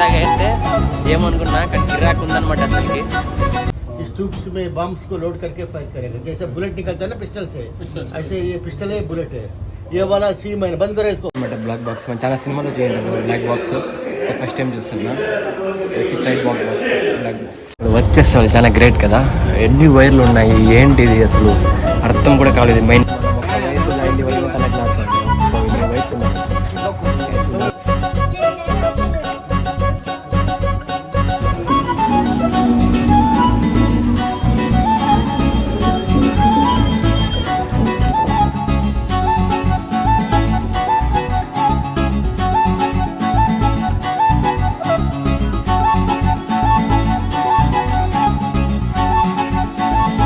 వైజాగ్ అయితే ఏమనుకున్నా అక్కడ కిరాక్ ఉందన్నమాట అసలుకి. इस ट्यूब्स में बम्स को लोड करके फायर करेगा, जैसे बुलेट निकलता है ना पिस्टल से, ऐसे ये पिस्टल है, बुलेट है. ये वाला सी मैंने बंद करो इसको. బ్లాక్ బాక్స్ మన చాలా సినిమాలో చేయండి బ్లాక్ బాక్స్, ఫస్ట్ టైం చూస్తున్నా. వచ్చి flight black box black work చేసే వాళ్ళు చాలా గ్రేట్ కదా. ఎన్ని వైర్లు ఉన్నాయి ఏంటిది అసలు అర్థం కూడా కాలేదు. Main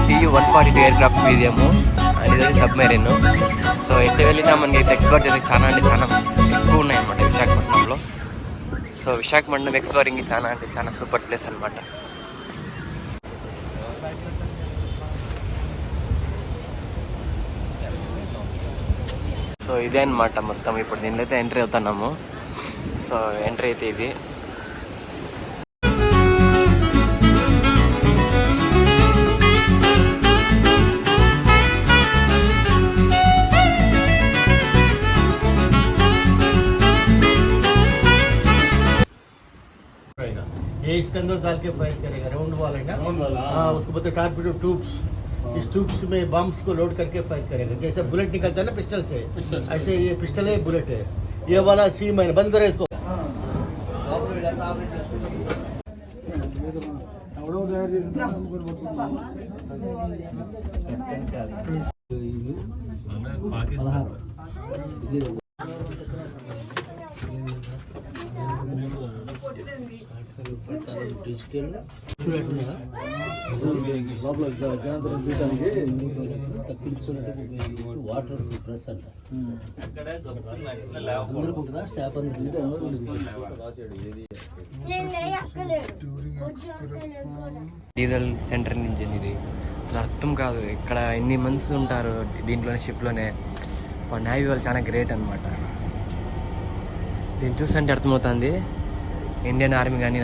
TU-142 aircraft museum and ఇది సబ్మెరీన్. సో ఎట్టు వెళ్ళినా మనకి ఎక్స్ప్లోర్ చేసే చాలా అంటే చాలా ఎక్కువ ఉన్నాయన్నమాట విశాఖపట్నంలో. సో విశాఖపట్నం ఎక్స్ప్లోరింగ్ చాలా అంటే చాలా సూపర్ ప్లేస్ అనమాట. సో ఇదే అనమాట మొత్తం. ఇప్పుడు దీనిలో అయితే ఎంట్రీ అవుతున్నాము. సో ఎంట్రీ అయితే ఇది. ये इसके अंदर डाल के फायर करेगा, राउंड वाला है ना, राउंड वाला. हाँ, उसको बोलते टॉर्पेडो ट्यूब्स. इस ट्यूब्स में बम्स को लोड करके फायर करेगा, जैसे बुलेट निकलता है ना पिस्टल से, ऐसे ये पिस्टल है, बुलेट है. ये वाला सी मैंने बंद करो इसको. వాటర్ ప్రెస్ అంట డీజల్ సెంటర్ నుంచి ఇది అసలు అర్థం కాదు. ఇక్కడ ఎన్ని మంత్స్ ఉంటారు దీంట్లోనే, షిప్లోనే. నేవీ వాళ్ళు చాలా గ్రేట్ అనమాట. దీన్ని చూస్తుంటే అర్థమవుతుంది ఇండియన్ ఆర్మీ కానీ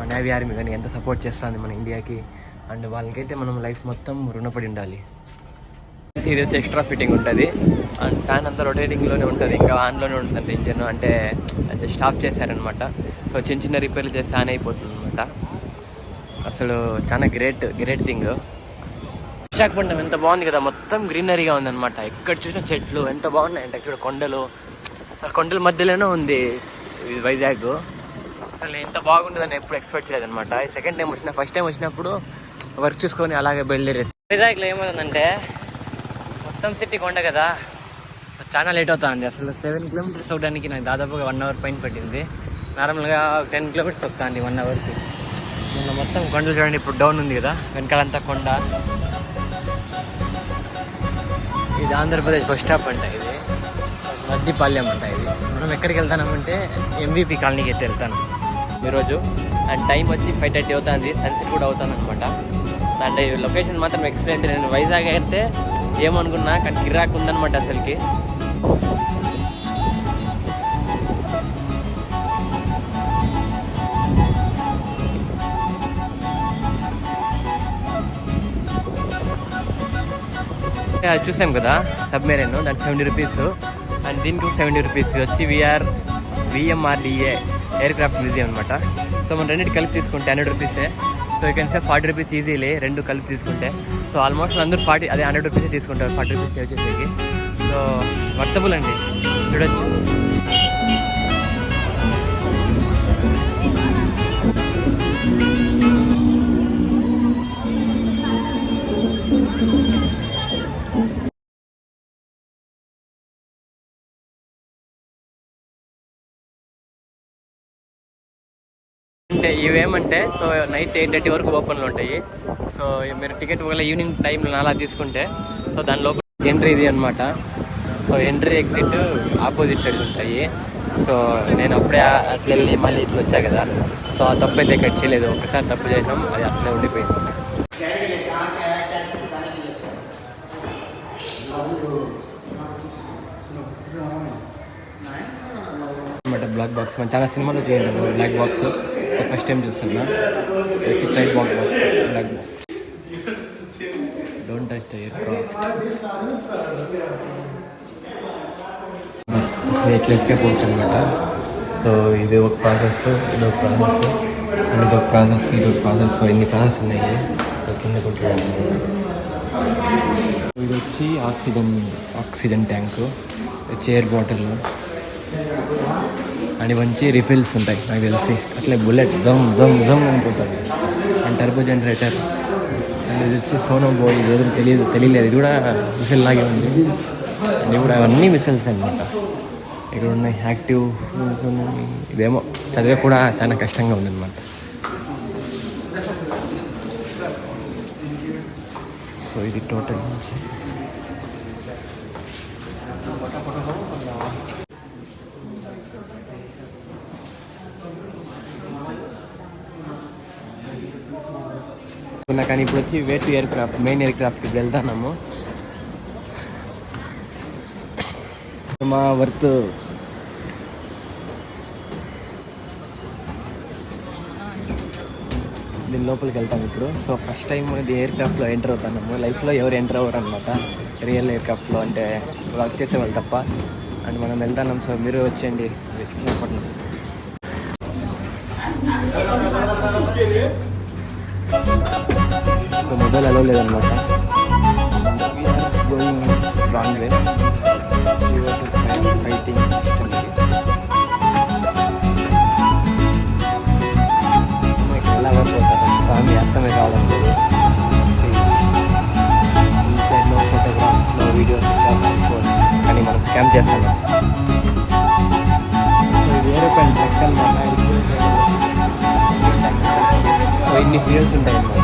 నేవీ ఆర్మీ కానీ ఎంత సపోర్ట్ చేస్తుంది మన ఇండియాకి. అండ్ వాళ్ళకైతే మనం లైఫ్ మొత్తం రుణపడి ఉండాలి. ఇది వచ్చి ఎక్స్ట్రా ఫిట్టింగ్ ఉంటుంది. అండ్ ఫ్యాన్ అంతా రొటేటింగ్లోనే ఉంటుంది, ఇంకా ఆన్లోనే ఉంటుంది ఇంజన్. అంటే స్టాప్ చేశారనమాట. సో చిన్న చిన్న రిపేర్లు చేస్తే ఆన్ అయిపోతుంది అనమాట. అసలు చాలా గ్రేట్ థింగ్. విశాఖపట్నం ఎంత బాగుంది కదా, మొత్తం గ్రీనరీగా ఉందన్నమాట. ఎక్కడ చూసిన చెట్లు ఎంత బాగున్నాయంటే, ఇక్కడ కొండలు, అసలు కొండల మధ్యలోనే ఉంది వైజాగ్. అసలు ఎంత బాగుంటుందని ఎప్పుడు ఎక్స్పెక్ట్ చేయలేదన్నమాట. సెకండ్ టైం వచ్చిన, ఫస్ట్ టైం వచ్చినప్పుడు వర్క్ చూసుకొని అలాగే బయలుదేరేసి. వైజాగ్లో ఏమవుతుందంటే మొత్తం సిటీ కొండ కదా, సో చాలా లేట్ అవుతుంది. అసలు 7 కిలోమీటర్స్ అవ్వడానికి నాకు దాదాపుగా 1 అవర్ పైన పట్టింది. నార్మల్గా 10 కిలోమీటర్స్ వస్తుంది 1 అవర్కి. మొన్న మొత్తం కొండలు చూడండి, ఇప్పుడు డౌన్ ఉంది కదా, వెనకాలంతా కొండ. ఇది ఆంధ్రప్రదేశ్ బస్ స్టాప్ అంట, ఇది మద్దిపాలెం అంట. ఇది మనం ఎక్కడికి వెళ్తామంటే MVP కాలనీకి అయితే వెళ్తాను ఈరోజు. అండ్ టైం వచ్చి 5:30 అవుతుంది, సన్సెట్ కూడా అవుతుంది అనమాట. అండ్ లొకేషన్ మాత్రం ఎక్సలెంట్. నేను వైజాగ్ అయితే ఏమనుకున్నా కానీ కిరాక్ ఉందన్నమాట అసలుకి. అది చూసాం కదా సబ్మెరీన్, దానికి 70 రూపీస్. అండ్ దీనికి 70 రూపీస్ వచ్చి VMRDA ఎయిర్క్రాఫ్ట్ మ్యూజియం అనమాట. సో మనం రెండింటి కలిపి తీసుకుంటే 100 రూపీసే. So you can save 40 rupees easily, రెండు కలిపి తీసుకుంటే. సో ఆల్మోస్ట్ అందరూ 100 రూపీసే తీసుకుంటారు, 40 రూపీస్ సేవ్ చేసేకి. సో వర్తబుల్ అండి, చూడొచ్చు. అంటే ఇవేమంటే సో నైట్ 8:30 వరకు ఓపెన్లో ఉంటాయి. సో మీరు టికెట్ ఒకవేళ ఈవినింగ్ టైంలో అలా తీసుకుంటే, సో దాని లోపల ఎంట్రీ ఇది అనమాట. So entry exit opposite side ఉంటాయి. సో నేను అప్పుడే అట్లా వెళ్ళి మళ్ళీ ఇట్లా వచ్చా కదా. సో ఆ తప్పు అయితే ఇక్కడ చేయలేదు, ఒకసారి తప్పు చేసినాం, అది అట్లే ఉండిపోయింది. అనమాట బ్లాక్ బాక్స్. మన చాలా సినిమాలో చేయండి బ్లాక్ బాక్స్. ఫస్ట్ టైం చూస్తున్నా. వచ్చి flight box black box. Don't touch the aircraft. ఇట్లా ఎస్కేప్ అవచ్చు అనమాట. సో ఇది ఒక ప్రాసెస్, ఇదొక ప్రాసెస్, అండ్ ఇదొక ప్రాసెస్, ఇదొక ప్రాసెస్. సో ఇన్ని ప్రాసెస్ ఉన్నాయి. సో కింద కొట్టుకోవాలి. ఇది వచ్చి oxygen tank, chair bottle, and ఇవన్నీ రిఫిల్స్ ఉంటాయి నాకు తెలిసి. అట్లే బుల్లెట్ జమ్ జమ్ జమ్ అనుకుంటుంది. And turbo generator. అండ్ ఇది వచ్చి సోనో బోయ్. ఇది ఏదో తెలియలేదు. ఇది కూడా మిసైల్ లాగే ఉంది. అండ్ కూడా అవన్నీ మిసైల్స్ అనమాట. ఇక్కడ ఉన్నాయి యాక్టివ్. ఇదేమో చదివే కూడా చాలా కష్టంగా ఉందన్నమాట. సో ఇది టోటల్ కానీ ఇప్పుడు వచ్చి way to aircraft, main ఎయిర్ క్రాఫ్ట్కి ఇప్పుడు వెళ్తున్నాము. మా వర్త్ దీని లోపలికి వెళ్తాం ఇప్పుడు. సో ఫస్ట్ టైం ఇది ఎయిర్ క్రాఫ్ట్లో ఎంటర్ అవుతున్నాము. లైఫ్లో ఎవరు ఎంటర్ అవ్వరు అనమాట రియల్ ఎయిర్ క్రాఫ్ట్లో, అంటే వర్క్ చేసేవాళ్ళు తప్ప. అండ్ మనం వెళ్తున్నాం. సో మీరు వచ్చేయండి. విశాఖపట్నం. సో మొబైల్ అలవ్ లేదనమాట. Going wrong way. ఫైటింగ్ ఎలా వర్క్ స్వామి అర్థమే కావాలంటే. Inside no photograph, no videos, కానీ మనం స్కామ్ చేస్తాం. సో ఇది ఏరోప్లేన్ ట్రక్ అనమాట. సో ఇన్ని ఫీల్స్ ఉంటాయి అన్నమాట.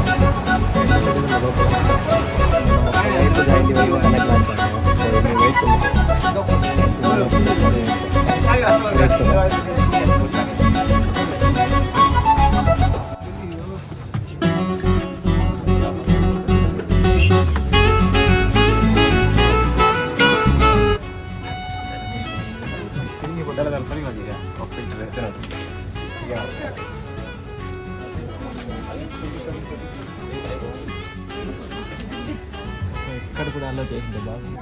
ఇక్కడ కూడా అలా చేసింది బాగుంది.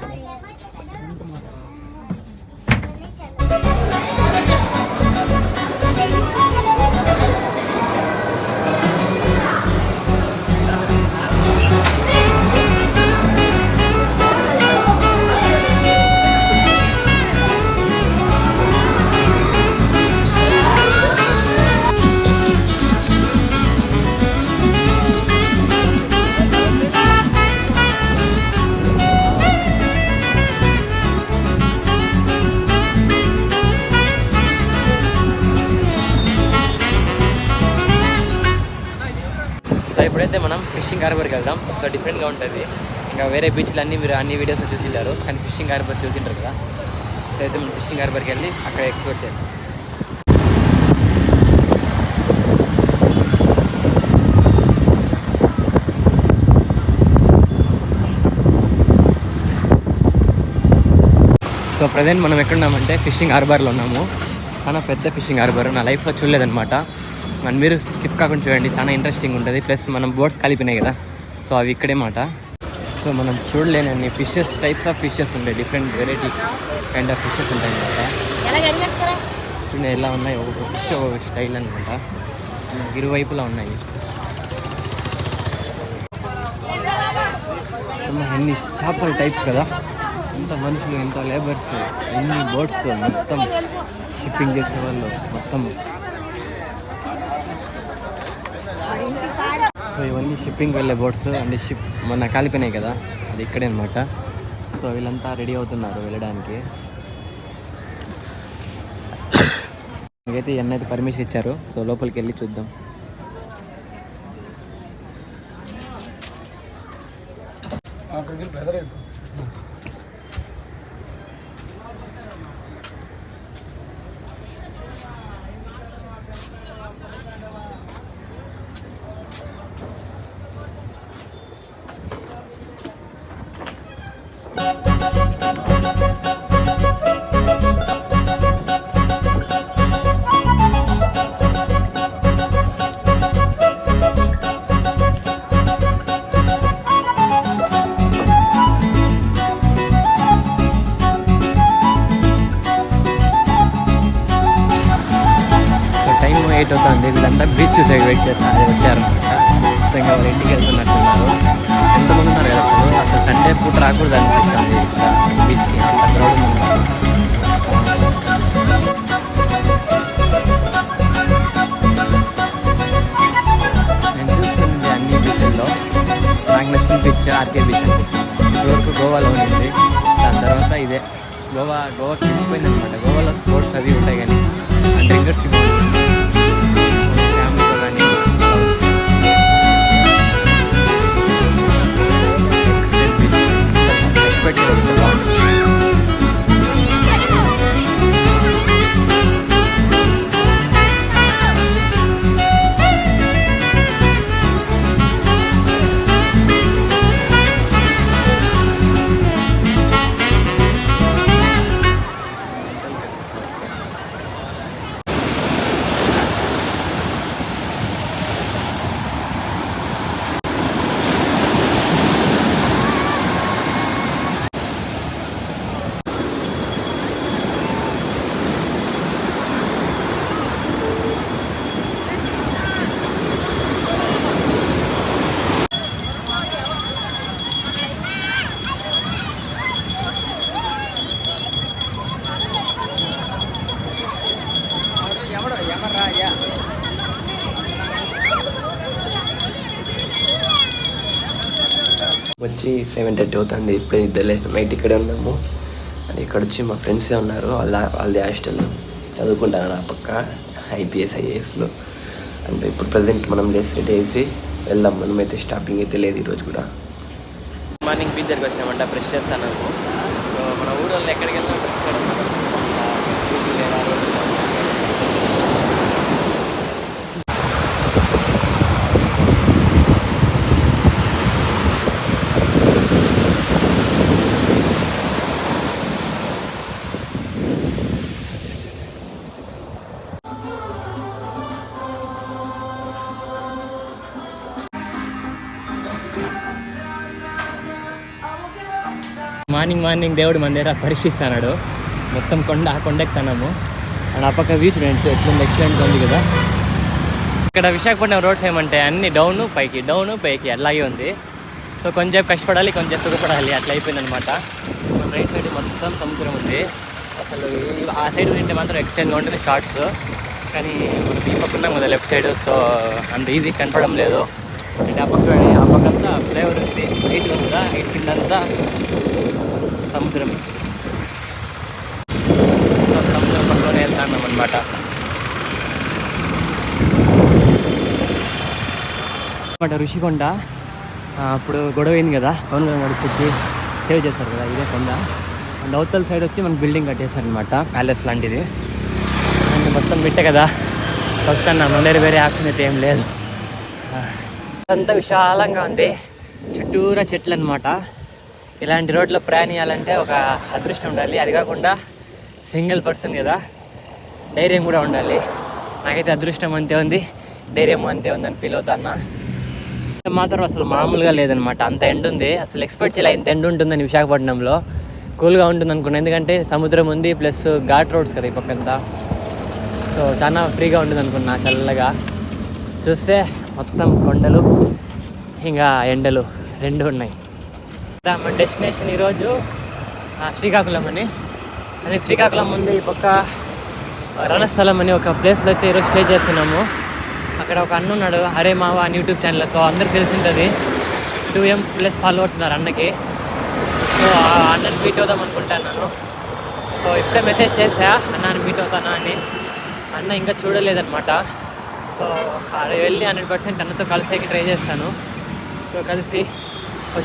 ఇప్పుడైతే మనం ఫిషింగ్ హార్బర్కి వెళ్దాం. సో డిఫరెంట్గా ఉంటుంది. ఇంకా వేరే బీచ్లు మీరు అన్ని వీడియోస్ చూసింటారు, కానీ ఫిషింగ్ హార్బర్ చూసింటారు కదా. సో అయితే మనం ఫిషింగ్ హార్బర్కి వెళ్ళి అక్కడ ఎక్స్ప్లోర్ చేద్దాం. సో ప్రజెంట్ మనం ఎక్కడున్నామంటే ఫిషింగ్ హార్బర్లో ఉన్నాము. చాలా పెద్ద ఫిషింగ్ హార్బర్. నా లైఫ్లో చూడలేదన్నమాట. మన మీరు స్కిప్ కాకుండా చూడండి, చాలా ఇంట్రెస్టింగ్ ఉంటుంది. ప్లస్ మనం బోట్స్ కలిపినాయి కదా, సో అవి ఇక్కడే మాట. సో మనం చూడలేనన్ని ఫిషెస్, టైప్స్ ఆఫ్ ఫిషెస్ ఉంటాయి. Different varieties kind of fishes ఉంటాయి అనమాట. చూడండి ఎలా ఉన్నాయి, ఒక్కొక్క ఫిష్ ఒక్కొక్క స్టైల్ అనమాట. ఇరువైపులా ఉన్నాయి. ఎన్ని చేపల టైప్స్ కదా, ఎంత మనుషులు, ఎంత లేబర్స్, ఎన్ని బోట్స్, మొత్తం షిప్పింగ్ చేసేవాళ్ళు మొత్తం. సో ఇవన్నీ షిప్పింగ్ వెళ్ళే బోట్స్. అండ్ షిప్ మొన్న కాలిపోయినాయి కదా, అది ఇక్కడే అనమాట. సో వీళ్ళంతా రెడీ అవుతున్నారు వెళ్ళడానికి. ఇంకైతే ఎన్నైతే పర్మిషన్ ఇచ్చారు. సో లోపలికి వెళ్ళి చూద్దాం. 8 అవుతుంది. వీళ్ళంతా బీచ్ చూసే వెయిట్ చేస్తారు, వచ్చారనమాట. సో ఇంకా వాళ్ళు ఇంటికి వెళ్తున్నట్టున్నారు. ఎంతమంది ఉన్నారు కదా అసలు సండే పూట రాకూడదు అనిపిస్తుంది బీచ్కి, అంత క్రౌడ్ ఉంది. నేను చూస్తుంది అన్ని బీచ్ల్లో నాకు నచ్చిన బీచ్ ఆర్కే బీచ్ అండి. ఇప్పటివరకు గోవాలో ఉంది, దాని తర్వాత ఇదే. గోవాకి తెలిసిపోయింది అనమాట. గోవాలో స్పోర్ట్స్ అవి ఉంటాయి కానీ అండ్ డ్రింకర్స్కి ఫ్యామిలీతో కానీ ఎక్స్టెంట్ బీచ్ ఎక్స్పెక్ట్ బాగుంటుంది. వచ్చి 7:30 అవుతుంది. ఇప్పుడే నిద్రలేదు, నైట్ ఇక్కడే ఉన్నాము. అండ్ ఇక్కడ వచ్చి మా ఫ్రెండ్సే ఉన్నారు, వాళ్ళది హాస్టల్లో చదువుకుంటాను ఆ పక్క IPS IASలో. అండ్ ఇప్పుడు ప్రజెంట్ మనం రెడీ వేసి వెళ్దాం. మనమైతే స్టాపింగ్ అయితే లేదు ఈరోజు కూడా. మార్నింగ్ బీచ్ దగ్గరికి వచ్చినామంట, బ్రష్ చేస్తాను. సో మన ఊళ్ళో ఎక్కడికి వెళ్తాం బ్రష్ చేయడం. మార్నింగ్ దేవుడు మన దగ్గర పరీక్షిస్తున్నాడు. మొత్తం కొండెక్కుతున్నాము. అండ్ ఆ పక్క వ్యూ చూడండి ఎట్లుంది, ఎక్సలెంట్గా ఉంది కదా. ఇక్కడ విశాఖపట్నం రోడ్స్ ఏమంటే అన్ని డౌన్ పైకి అలాగే ఉంది. సో కొంచెం కష్టపడాలి, కొంచెం సుఖపడాలి, అట్లా అయిపోయిందనమాట. మన రైట్ సైడ్ మొత్తం సముద్రం ఉంది. అసలు ఆ సైడ్ ఉంటే మాత్రం ఎక్సలెంట్గా ఉంటుంది షార్ట్స్. కానీ మనం ఈ పక్కన కదా లెఫ్ట్ సైడ్, సో అంత ఈజీ కనపడడం లేదు. అంటే ఆ పక్కంతా ఫ్లేవర్ ఉంది, హైట్ ఉందా, హైట్ కింద అంతా సముద్రం. సముద్రం పక్కనే వెళ్తాం అనమాట. ఋషికొండ అప్పుడు గొడవ అయింది కదా, పవన్ కళ్యాణ్ వచ్చి సేవ్ చేస్తారు కదా, ఇదే కొండ. అండ్ అవతల సైడ్ వచ్చి మనకు బిల్డింగ్ కట్టేశారనమాట, ప్యాలెస్ లాంటిది. అండ్ మొత్తం బిట్టే కదా వస్తాను, మన వేరే ఆప్షన్ అయితే ఏం లేదు. అంతా విశాలంగా ఉంది, చుట్టూరా చెట్లు అనమాట. ఇలాంటి రోడ్లో ప్రయాణించాలంటే ఒక అదృష్టం ఉండాలి. అది కాకుండా సింగిల్ పర్సన్ కదా, ధైర్యం కూడా ఉండాలి. నాకైతే అదృష్టం అంతే ఉంది, ధైర్యం అంతే ఉందని ఫీల్ అవుతాను. మాత్రం అసలు మామూలుగా లేదనమాట, అంత ఎండ ఉంది. అసలు ఎక్స్పెక్ట్ చేయాలి ఇంత ఎండ ఉంటుందని విశాఖపట్నంలో. కూల్గా ఉంటుంది అనుకున్నాను, ఎందుకంటే సముద్రం ఉంది ప్లస్ ఘాట్ రోడ్స్ కదా ఈ పక్కంతా. సో చాలా ఫ్రీగా ఉంటుంది అనుకున్నా, చల్లగా. చూస్తే మొత్తం కొండలు ఇంకా ఎండలు రెండు ఉన్నాయి. మన డెస్టినేషన్ ఈరోజు శ్రీకాకుళం అని. శ్రీకాకుళం ముందు ఈ పక్క రణస్థలం అని ఒక ప్లేస్లో అయితే ఈరోజు స్టే చేస్తున్నాము. అక్కడ ఒక అన్న ఉన్నాడు, హరే మావా అని యూట్యూబ్ ఛానల్. సో అందరికి తెలిసింటుంది, 2M+ ఫాలోవర్స్ ఉన్నారు అన్నకి. సో ఆ అన్నని మీట్ అవుదాం అనుకుంటున్నాను. సో ఇప్పుడే మెసేజ్ చేసా అన్నని మీట్ అవుతానా అని. అన్న ఇంకా చూడలేదన్నమాట. సో అది వెళ్ళి 100% అన్నతో కలిసేకి ట్రై చేస్తాను. సో కలిసి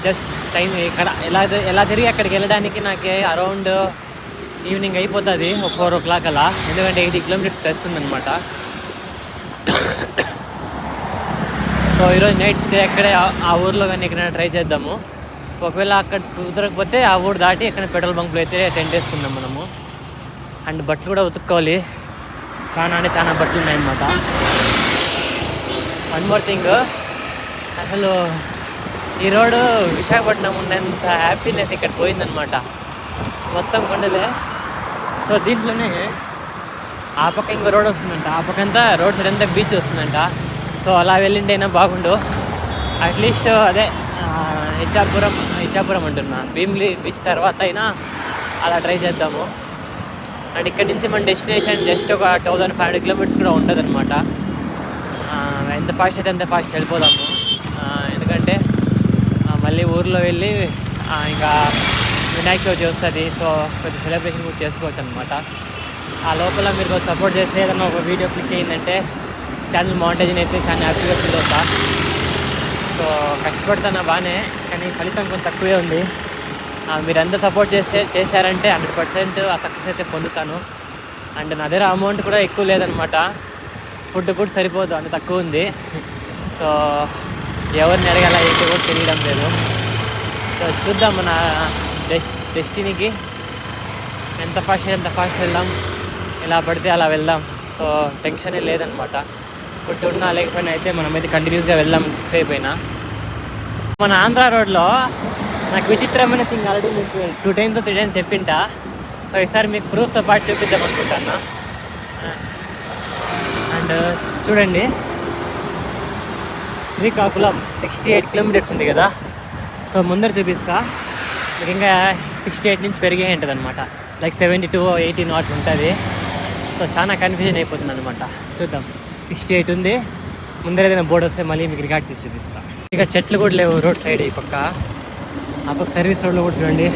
జస్ట్ టైం ఇక్కడ ఎలా తిరిగి అక్కడికి వెళ్ళడానికి నాకు అరౌండ్ ఈవినింగ్ అయిపోతుంది, ఒక 4 o'clock అలా. ఎందుకంటే 80 kilometers స్ట్రెస్ ఉందన్నమాట. సో ఈరోజు నైట్ స్టే అక్కడే ఆ ఊర్లో కానీ ఎక్కడైనా ట్రై చేద్దాము. ఒకవేళ అక్కడ కుదరకపోతే ఆ ఊరు దాటి ఎక్కడ పెట్రోల్ బంక్లో అయితే టెంట్ వేసుకుందాం మనము. అండ్ బట్టలు కూడా ఉతుక్కోవాలి, చాలా బట్టలు ఉన్నాయన్నమాట. వన్ మోర్ థింగ్, అసలు ఈ రోడ్డు విశాఖపట్నం ఉన్నంత హ్యాపీనెస్ ఇక్కడ పోయిందనమాట. మొత్తం కొండలే. సో దీంట్లోనే ఆ పక్క ఇంకో రోడ్ వస్తుందంట, ఆ పక్కంతా రోడ్ సైడ్ అంతా బీచ్ వస్తుందంట. సో అలా వెళ్ళింటైనా బాగుండు. అట్లీస్ట్ అదే ఇచ్చాపురం అంటున్నా, భీమిలి బీచ్ తర్వాత అయినా అలా ట్రై చేద్దాము. అండ్ ఇక్కడ నుంచి మన డెస్టినేషన్ జస్ట్ ఒక 1500 కిలోమీటర్స్ కూడా ఉంటుంది అనమాట. ఎంత ఫాస్ట్ అయితే అంత ఫాస్ట్ వెళ్ళిపోదాము. ఎందుకంటే మళ్ళీ ఊర్లో వెళ్ళి ఇంకా వినాయక చవితి వస్తుంది. సో కొద్దిగా సెలబ్రేషన్ కూడా చేసుకోవచ్చు అనమాట. ఆ లోపల మీరు కొంచెం సపోర్ట్ చేస్తే ఏదైనా ఒక వీడియో క్లిక్ అయిందంటే ఛానల్ మానిటైజేషన్ అయితే చాలా హ్యాపీగా ఫీల్ అవుతా. సో కష్టపడుతున్నా బాగానే, కానీ ఫలితం కొంచెం తక్కువే ఉంది. మీరు ఎంత సపోర్ట్ చేశారంటే 100% ఆ సక్సెస్ అయితే పొందుతాను. అండ్ నా దగ్గర అమౌంట్ కూడా ఎక్కువ లేదనమాట, ఫుడ్ కూడా సరిపోదు, అంత తక్కువ ఉంది. సో ఎవరిని అడగాల ఏంటి కూడా తెలియడం లేదు. సో చూద్దాం మన డెస్టినీకి ఎంత ఫాస్ట్ వెళ్దాం, ఎలా పడితే అలా వెళ్దాం. సో టెన్షనే లేదనమాట. ఫుడ్ ఉన్నా లేకపోయినా అయితే మనమైతే కంటిన్యూస్గా వెళ్దాం ఫిక్స్ అయిపోయినా. మన ఆంధ్ర రోడ్లో నాకు విచిత్రమైన థింగ్ ఆల్రెడీ మీకు 2 times 3 times చెప్పింటా. సో ఈసారి మీకు ప్రూఫ్తో పాటు చూపిద్దాం అనుకుంటున్నా. అండ్ చూడండి, శ్రీకాకుళం 68 కిలోమీటర్స్ ఉంది కదా. సో ముందర చూపిస్తా మీకు, ఇంకా 68 నుంచి పెరిగే ఉంటుంది అనమాట. లైక్ 72 80 నాట్ ఉంటుంది. సో చాలా కన్ఫ్యూజన్ అయిపోతుంది అనమాట. చూద్దాం, 68 ఉంది. ముందర ఏదైనా బోర్డు వస్తే మళ్ళీ మీకు రికార్డ్ చేసి చూపిస్తాను. ఇక చెట్లు కూడా లేవు రోడ్ సైడ్. ఈ పక్క ఆ పక్క సర్వీస్ రోడ్లో కూడా చూడండి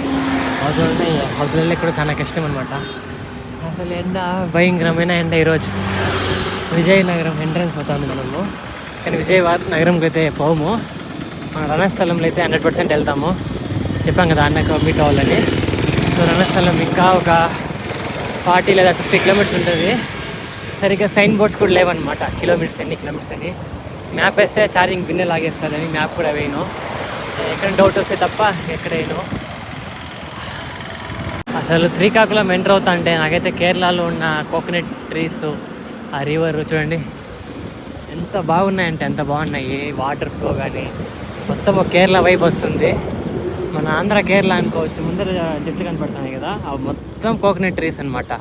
హౌస్లో ఉన్నాయి. హౌస్లలో కూడా చాలా కష్టం అనమాట. అసలు ఎండ భయంకరమైన ఎండ. ఈరోజు విజయనగరం ఎంట్రన్స్ అవుతుంది మనము, కానీ విజయనగరంకి అయితే పోము. మన రణస్థలంలో అయితే 100% వెళ్తాము. చెప్పాం కదా అన్నకు మీట్ అవ్వాలని. సో రణస్థలం ఇంకా ఒక 40 లేదా 50 కిలోమీటర్స్ ఉంటుంది. సరిగ్గా సైన్ బోర్డ్స్ కూడా లేవన్నమాట, ఎన్ని కిలోమీటర్స్ అని. మ్యాప్ వేస్తే ఛార్జింగ్ బిన్నె లాగేస్తుందని మ్యాప్ కూడా వేయను. ఎక్కడ డౌట్ వస్తే తప్ప ఎక్కడైనా. అసలు శ్రీకాకుళం ఎంటర్ అవుతా అంటే నాకైతే కేరళలో ఉన్న కోకోనట్ ట్రీస్, ఆ రివర్ చూడండి ఎంత బాగున్నాయంటే ఎంత బాగున్నాయి. వాటర్ ఫ్లో కానీ మొత్తం కేరళ వైబ్ వస్తుంది. మన ఆంధ్ర కేరళ అనుకోవచ్చు. ముందర చెట్లు కనపడుతున్నాయి కదా, అవి మొత్తం కోకోనట్ ట్రీస్ అనమాట.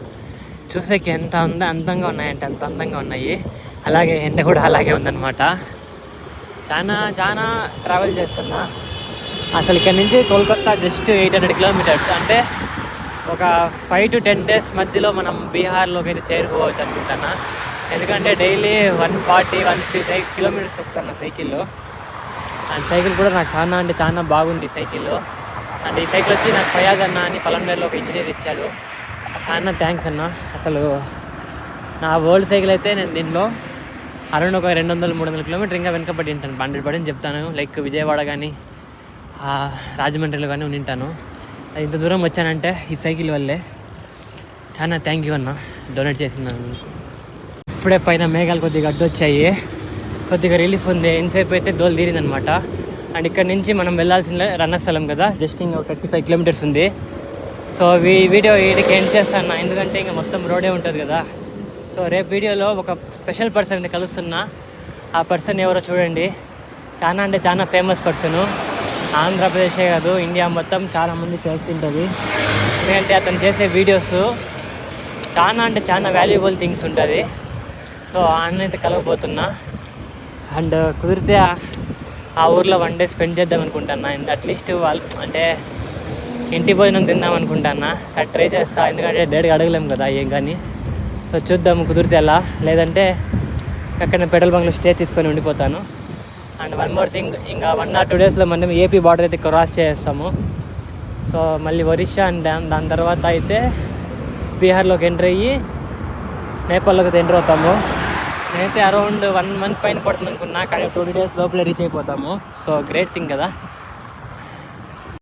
చూసేకి ఎంత అందంగా ఉన్నాయంటే అంత అందంగా ఉన్నాయి. అలాగే ఎండ కూడా అలాగే ఉందన్నమాట. చాలా ట్రావెల్ చేస్తున్నా. అసలు ఇక్కడ నుంచి కోల్కతా జస్ట్ 800 కిలోమీటర్స్. అంటే ఒక 5 to 10 days మధ్యలో మనం బీహార్లోకి అయితే చేరుకోవచ్చు అనుకుంటున్నా. ఎందుకంటే డైలీ 140-150 కిలోమీటర్స్ చెప్తాను సైకిల్లో. అండ్ సైకిల్ కూడా నాకు చాలా బాగుంది సైకిల్. అండ్ ఈ సైకిల్ వచ్చి నాకు ఫయాజ్ అన్న అని పలంనేరులో ఒక ఇంజనీర్ ఇచ్చాడు. చాలా థ్యాంక్స్ అన్న. అసలు నా ఓల్డ్ సైకిల్ అయితే నేను దీనిలో అరౌండ్ ఒక 200-300 కిలోమీటర్ ఇంకా వెనకబడి ఉంటాను. 100% చెప్తాను. లైక్ విజయవాడ కానీ రాజమండ్రిలో కానీ ఉంటాను. ఇంత దూరం వచ్చానంటే ఈ సైకిల్ వల్లే. చాలా థ్యాంక్ యూ అన్న, డొనేట్ చేసినాను. ఇప్పుడే పైన మేఘాలు కొద్దిగా అడ్డొచ్చాయి, కొద్దిగా రిలీఫ్ ఉంది. ఎంతసేపు అయితే దోలు తీరిందనమాట. అండ్ ఇక్కడ నుంచి మనం వెళ్ళాల్సిన రణస్థలం కదా, జస్ట్ ఇంకా 35 కిలోమీటర్స్ ఉంది. సో వీడియో వీడికి ఎండ్ చేస్తాను, ఎందుకంటే ఇంకా మొత్తం రోడే ఉంటుంది కదా. సో రేపు వీడియోలో ఒక స్పెషల్ పర్సన్ని కలుస్తున్నా. ఆ పర్సన్ ఎవరో చూడండి. చాలా ఫేమస్ పర్సను. ఆంధ్రప్రదేశే కాదు, ఇండియా మొత్తం చాలామంది తెలిసింటుంది. ఎందుకంటే అతను చేసే వీడియోస్ చాలా వాల్యుబుల్ థింగ్స్ ఉంటుంది. సో ఆయనైతే కలవబోతున్నా. అండ్ కుదిరితే ఆ ఊర్లో 1 day స్పెండ్ చేద్దాం అనుకుంటున్నా. అండ్ అట్లీస్ట్ వాళ్ళు అంటే ఇంటి భోజనం తిందాం అనుకుంటున్నా. ట్రై చేస్తా, ఎందుకంటే డైరెక్ట్గా అడగలేము కదా ఏం కానీ. సో చూద్దాం కుదిరితే ఎలా, లేదంటే ఎక్కడ పెట్రోల్ బంక్లో స్టే తీసుకొని ఉండిపోతాను. అండ్ 1 more థింగ్, ఇంకా 1 or 2 daysలో మనం ఏపీ బార్డర్ అయితే క్రాస్ చేస్తాము. సో మళ్ళీ ఒరిస్సా అండ్ దాని తర్వాత అయితే బీహార్లోకి ఎంటర్ అయ్యి నేపాల్లోకి ఎంటర్ అవుతాము. నేనైతే అరౌండ్ 1 month పైన పడుతుంది అనుకున్నా, కానీ 20 days లోపలే రీచ్ అయిపోతాము. సో గ్రేట్ థింగ్ కదా.